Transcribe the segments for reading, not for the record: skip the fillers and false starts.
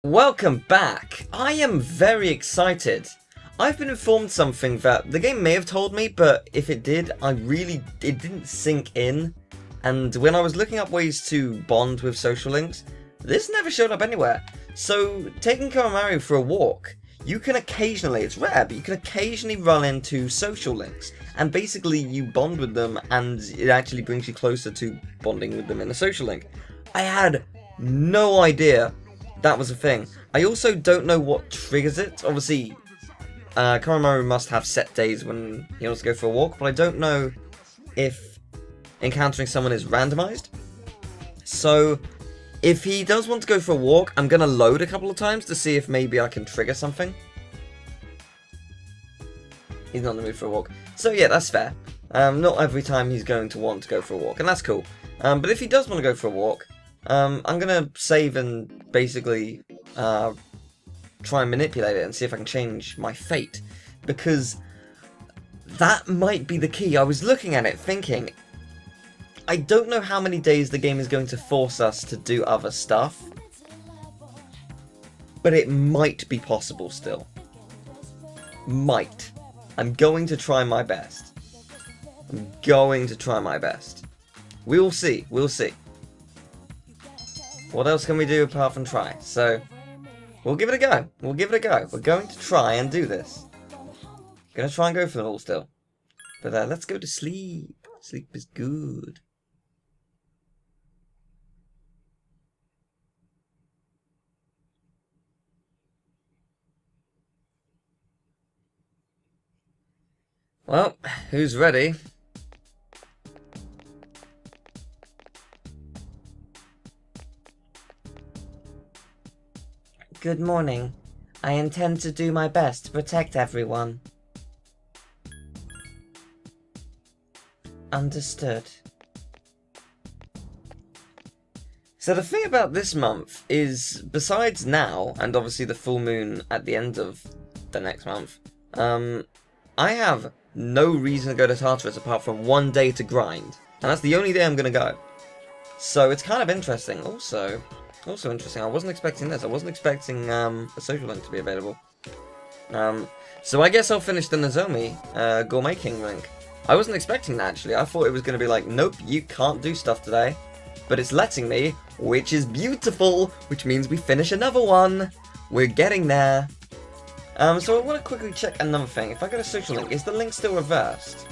Welcome back! I am very excited. I've been informed something that the game may have told me, but if it did, it didn't sink in. And when I was looking up ways to bond with social links, this never showed up anywhere. So, taking Koromaru for a walk, you can occasionally, it's rare, but you can occasionally run into social links. And basically you bond with them and it actually brings you closer to bonding with them in a social link. I had no idea that was a thing. I also don't know what triggers it. Obviously, Koromaru must have set days when he wants to go for a walk, but I don't know if encountering someone is randomized. So, if he does want to go for a walk, I'm going to load a couple of times to see if maybe I can trigger something. He's not in the mood for a walk. So yeah, that's fair. Not every time he's going to want to go for a walk, and that's cool. But if he does want to go for a walk, I'm going to save and basically try and manipulate it and see if I can change my fate. Because that might be the key. I was looking at it thinking, I don't know how many days the game is going to force us to do other stuff. But it might be possible still. Might. I'm going to try my best. I'm going to try my best. We'll see. We'll see. What else can we do apart from try? So, we'll give it a go. We'll give it a go. We're going to try and do this. Gonna try and go for it all still. But let's go to sleep. Sleep is good. Well, who's ready? Good morning. I intend to do my best to protect everyone. Understood. So the thing about this month is, besides now, and obviously the full moon at the end of the next month, I have no reason to go to Tartarus apart from one day to grind. And that's the only day I'm going to go. So it's kind of interesting. Also interesting, I wasn't expecting this. I wasn't expecting a social link to be available. So I guess I'll finish the Nozomi Gourmet King link. I wasn't expecting that actually. I thought it was going to be like, nope, you can't do stuff today. But it's letting me, which is beautiful, which means we finish another one. We're getting there. So I want to quickly check another thing. If I go to social link, is the link still reversed?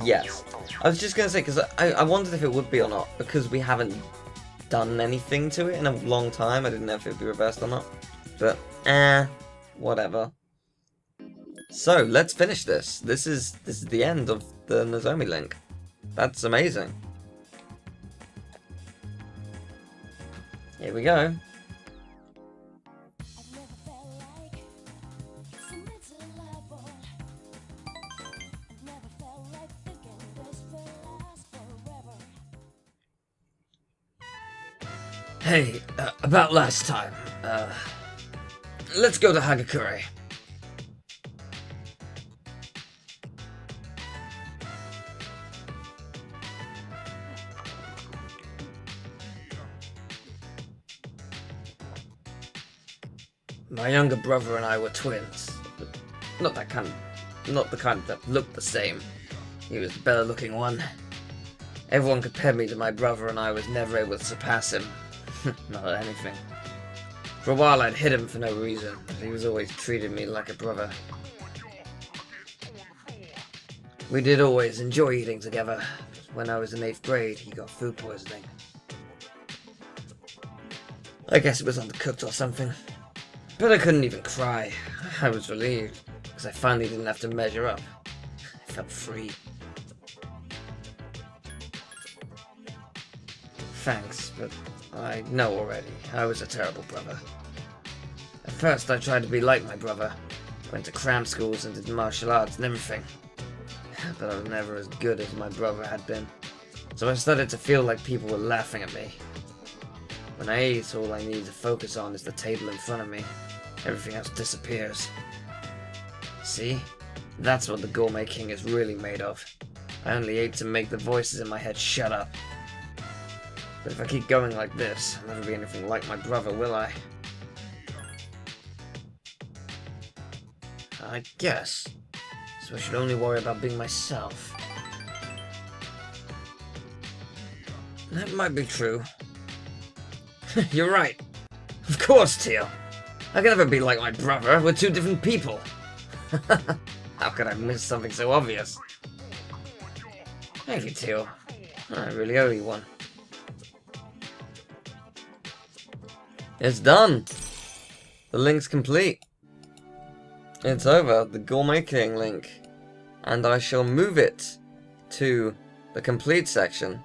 Yes. I was just going to say, because I wondered if it would be or not, because we haven't done anything to it in a long time. I didn't know if it would be reversed or not. But, whatever. So, let's finish this. This is the end of the Nozomi link. That's amazing. Here we go. Hey, about last time, let's go to Hagakure. My younger brother and I were twins, but not the kind that looked the same. He was the better looking one. Everyone compared me to my brother and I was never able to surpass him. Not anything. For a while I'd hit him for no reason, but he was always treating me like a brother. We did always enjoy eating together. When I was in 8th grade, he got food poisoning. I guess it was undercooked or something. But I couldn't even cry. I was relieved, because I finally didn't have to measure up. I felt free. Thanks, but I know already. I was a terrible brother. At first I tried to be like my brother. Went to cram schools and did martial arts and everything. But I was never as good as my brother had been. So I started to feel like people were laughing at me. When I eat, all I need to focus on is the table in front of me. Everything else disappears. See? That's what the Gourmet King is really made of. I only ate to make the voices in my head shut up. But if I keep going like this, I'll never be anything like my brother, will I? I guess. So I should only worry about being myself. That might be true. You're right. Of course, Teal. I can never be like my brother. We're two different people. How could I miss something so obvious? Thank you, Teal. I really owe you one. It's done! The link's complete. It's over, the Gourmet King link. And I shall move it to the complete section.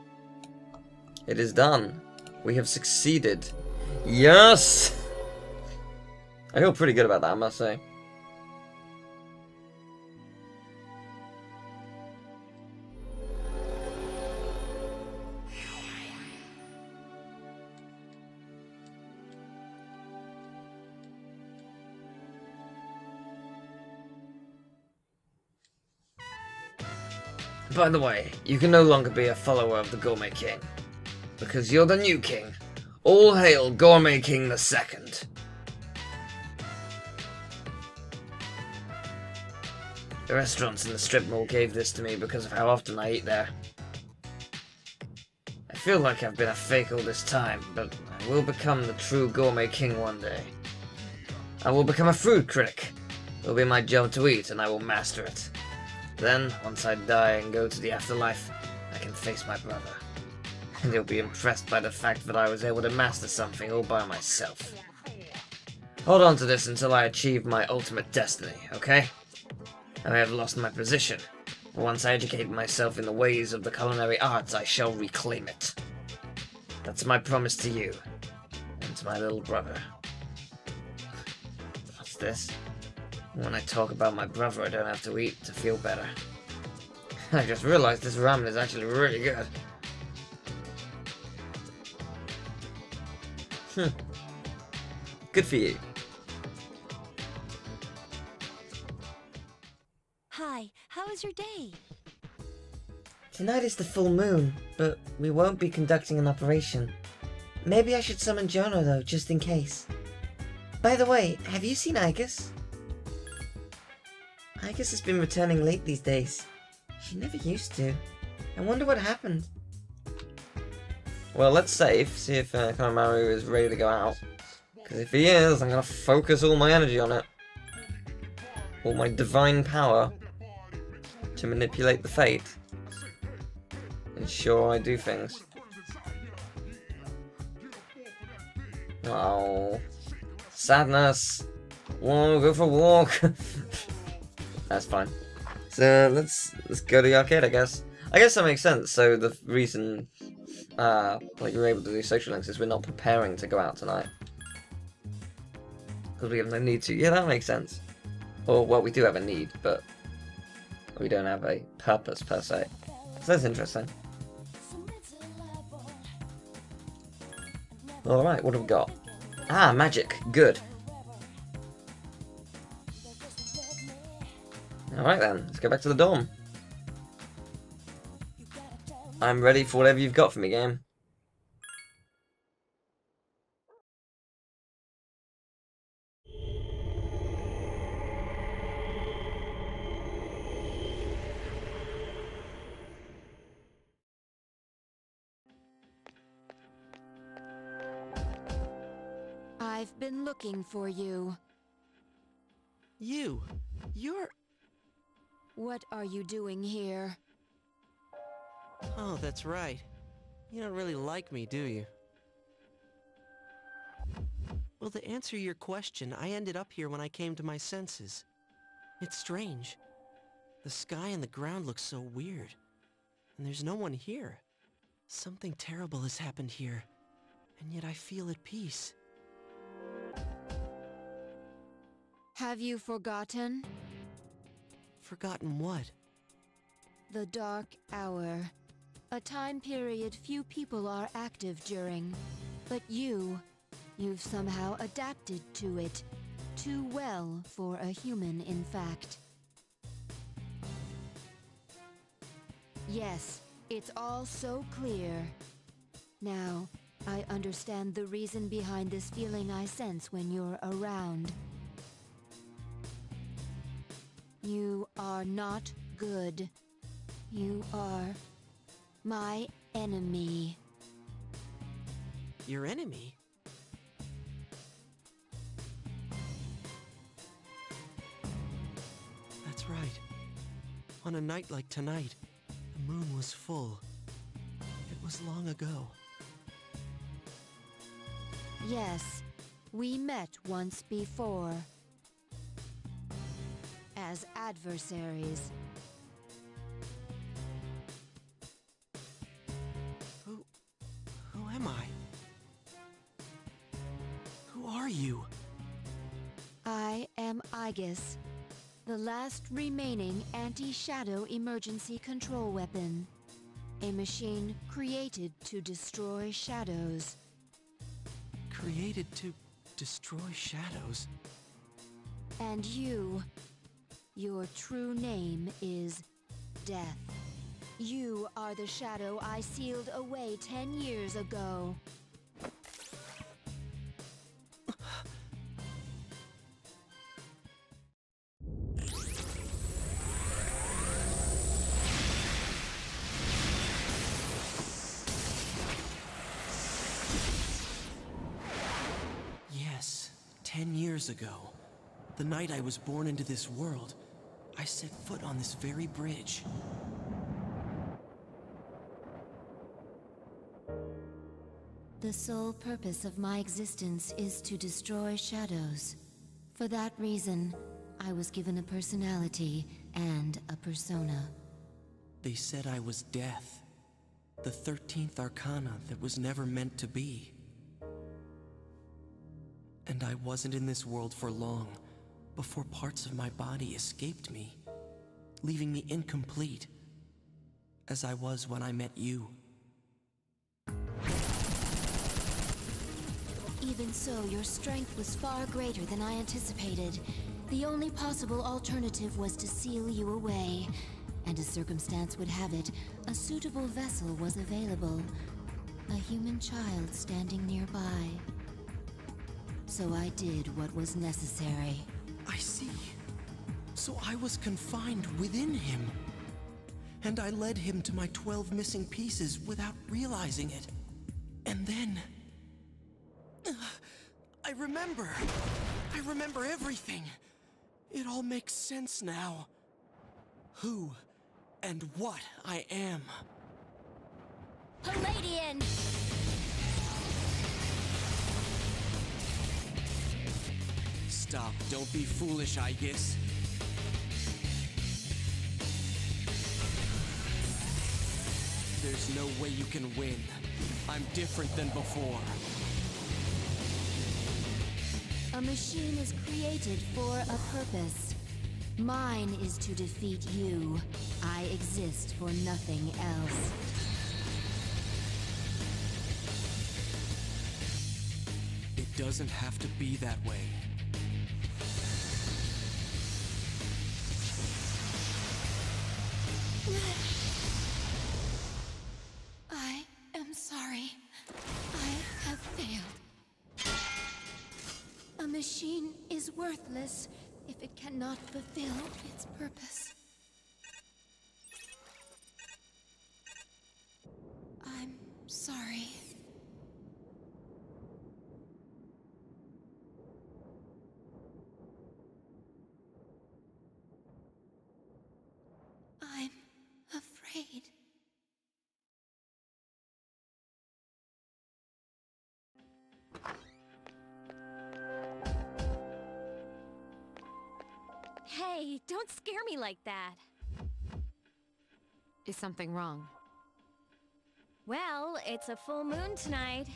It is done. We have succeeded. Yes! I feel pretty good about that, I must say. By the way, you can no longer be a follower of the Gourmet King, because you're the new king. All hail Gourmet King II. The restaurants in the strip mall gave this to me because of how often I eat there. I feel like I've been a fake all this time, but I will become the true Gourmet King one day. I will become a food critic. It will be my job to eat, and I will master it. Then, once I die and go to the afterlife, I can face my brother. And he'll be impressed by the fact that I was able to master something all by myself. Hold on to this until I achieve my ultimate destiny, okay? I may have lost my position, but once I educate myself in the ways of the culinary arts, I shall reclaim it. That's my promise to you, and to my little brother. What's this? When I talk about my brother, I don't have to eat to feel better. I just realized this ramen is actually really good. Good for you. Hi, how was your day? Tonight is the full moon, but we won't be conducting an operation. Maybe I should summon Jono though, just in case. By the way, have you seen Aigis? Aigis has been returning late these days. She never used to. I wonder what happened. Well, let's save, see if Kanemaru is ready to go out. Because if he is, I'm going to focus all my energy on it. All my divine power to manipulate the fate. Ensure I do things. Oh, sadness. Whoa, go for a walk. That's fine. So let's go to the arcade, I guess. I guess that makes sense. So the reason like you're able to do social links is we're not preparing to go out tonight because we have no need to. Yeah, that makes sense. Or well, we do have a need, but we don't have a purpose per se. So that's interesting. All right, what have we got? Ah, magic. Good. Alright then, let's go back to the dorm. I'm ready for whatever you've got for me, game. I've been looking for you. You're... What are you doing here? Oh, that's right. You don't really like me, do you? Well, to answer your question, I ended up here when I came to my senses. It's strange. The sky and the ground look so weird. And there's no one here. Something terrible has happened here. And yet I feel at peace. Have you forgotten? Forgotten what? The Dark Hour. A time period few people are active during. But you've somehow adapted to it. Too well for a human, in fact. Yes, it's all so clear. Now, I understand the reason behind this feeling I sense when you're around. You are not good. You are my enemy. Your enemy? That's right. On a night like tonight, the moon was full. It was long ago. Yes, we met once before. As adversaries. Who am I? Who are you? I am Aigis, the last remaining anti-shadow emergency control weapon. A machine created to destroy shadows. Created to destroy shadows? And you, your true name is Death. You are the shadow I sealed away 10 years ago. Yes, 10 years ago. The night I was born into this world, I set foot on this very bridge. The sole purpose of my existence is to destroy shadows. For that reason, I was given a personality and a persona. They said I was Death, the 13th arcana that was never meant to be. And I wasn't in this world for long before parts of my body escaped me, leaving me incomplete, as I was when I met you. Even so, your strength was far greater than I anticipated. The only possible alternative was to seal you away. And as circumstance would have it, a suitable vessel was available. A human child standing nearby. So I did what was necessary. I see. So I was confined within him. And I led him to my 12 missing pieces without realizing it. And then... I remember everything. It all makes sense now. Who and what I am. Palladian! Stop, don't be foolish, Aigis. There's no way you can win. I'm different than before. A machine is created for a purpose. Mine is to defeat you. I exist for nothing else. It doesn't have to be that way. I am sorry. I have failed. A machine is worthless if it cannot fulfill its purpose. I'm sorry. I'm afraid. Hey, don't scare me like that. Is something wrong? Well, it's a full moon tonight.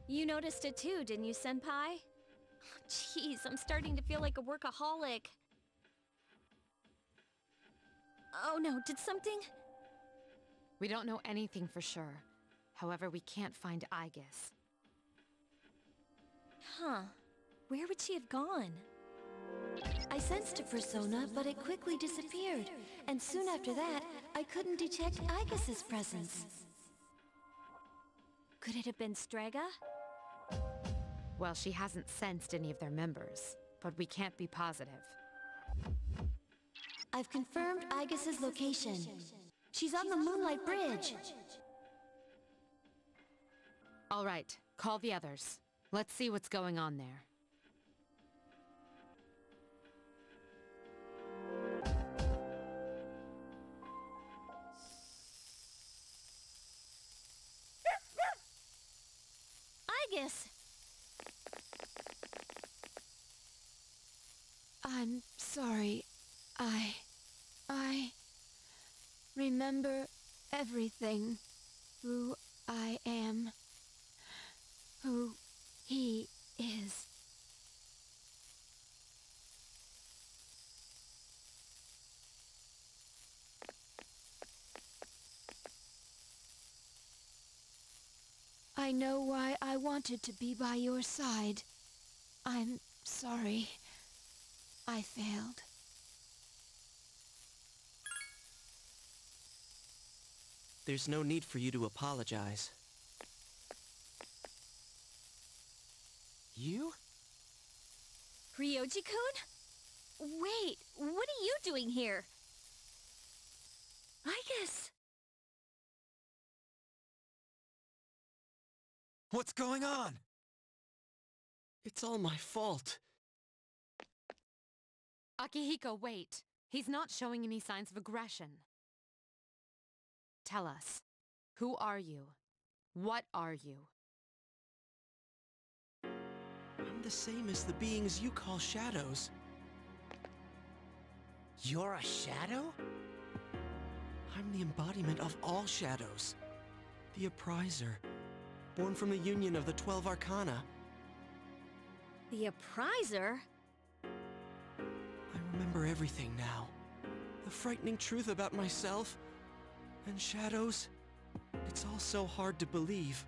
You noticed it too, didn't you, Senpai? Jeez, I'm starting to feel like a workaholic. Oh no, did something? We don't know anything for sure. However, we can't find Aigis. Huh. Where would she have gone? I sensed a persona, but it quickly disappeared. And soon after that, I couldn't detect Aigis' presence. Could it have been Strega? Well, she hasn't sensed any of their members, but we can't be positive. I've confirmed Aigis' location. She's on the Moonlight Bridge. All right, call the others. Let's see what's going on there. Aigis! I'm sorry. I remember everything. Who I am. Who he is. I know why I wanted to be by your side. I'm sorry. I failed. There's no need for you to apologize. You? Ryoji-kun? Wait, what are you doing here? Aigis! What's going on? It's all my fault. Akihiko, wait. He's not showing any signs of aggression. Tell us, who are you? What are you? I'm the same as the beings you call shadows. You're a shadow? I'm the embodiment of all shadows. The Appriser, born from the union of the 12 Arcana. The Appriser? I remember everything now. The frightening truth about myself and shadows. It's all so hard to believe.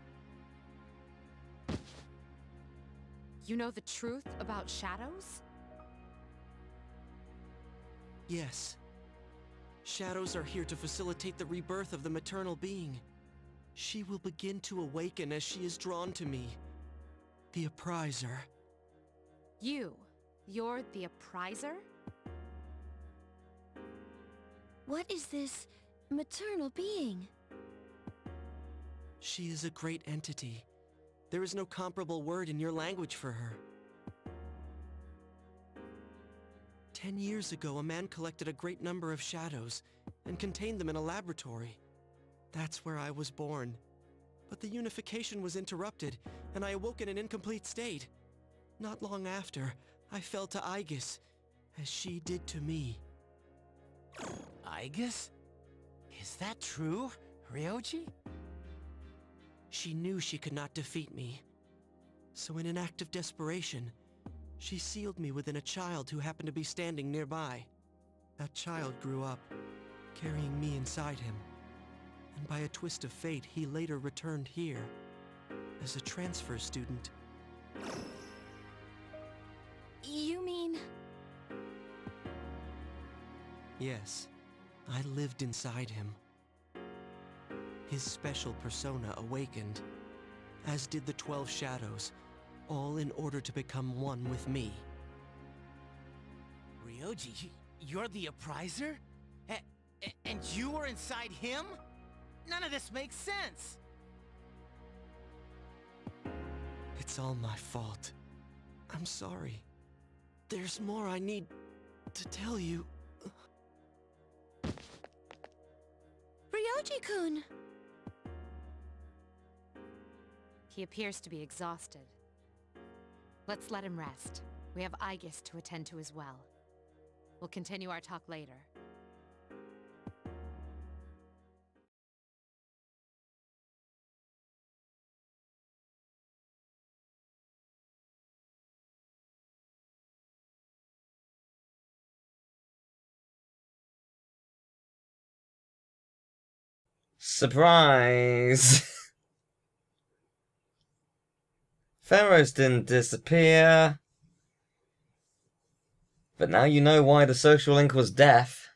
You know the truth about shadows? Yes. Shadows are here to facilitate the rebirth of the maternal being. She will begin to awaken as she is drawn to me. The Appriser. You're the Appriser? What is this maternal being? She is a great entity. There is no comparable word in your language for her. 10 years ago, a man collected a great number of shadows and contained them in a laboratory. That's where I was born. But the unification was interrupted, and I awoke in an incomplete state. Not long after, I fell to Aigis, as she did to me. Aigis? Is that true, Ryoji? She knew she could not defeat me. So in an act of desperation, she sealed me within a child who happened to be standing nearby. That child grew up, carrying me inside him. And by a twist of fate, he later returned here, as a transfer student. You mean... Yes, I lived inside him. His special persona awakened, as did the 12 shadows, all in order to become one with me. Ryoji, you're the Appriser? And you were inside him? None of this makes sense! It's all my fault. I'm sorry. There's more I need to tell you. Ryoji-kun! He appears to be exhausted. Let's let him rest. We have Aigis to attend to as well. We'll continue our talk later. Surprise! Pharaohs didn't disappear. But now you know why the social link was death.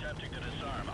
attempting to disarm.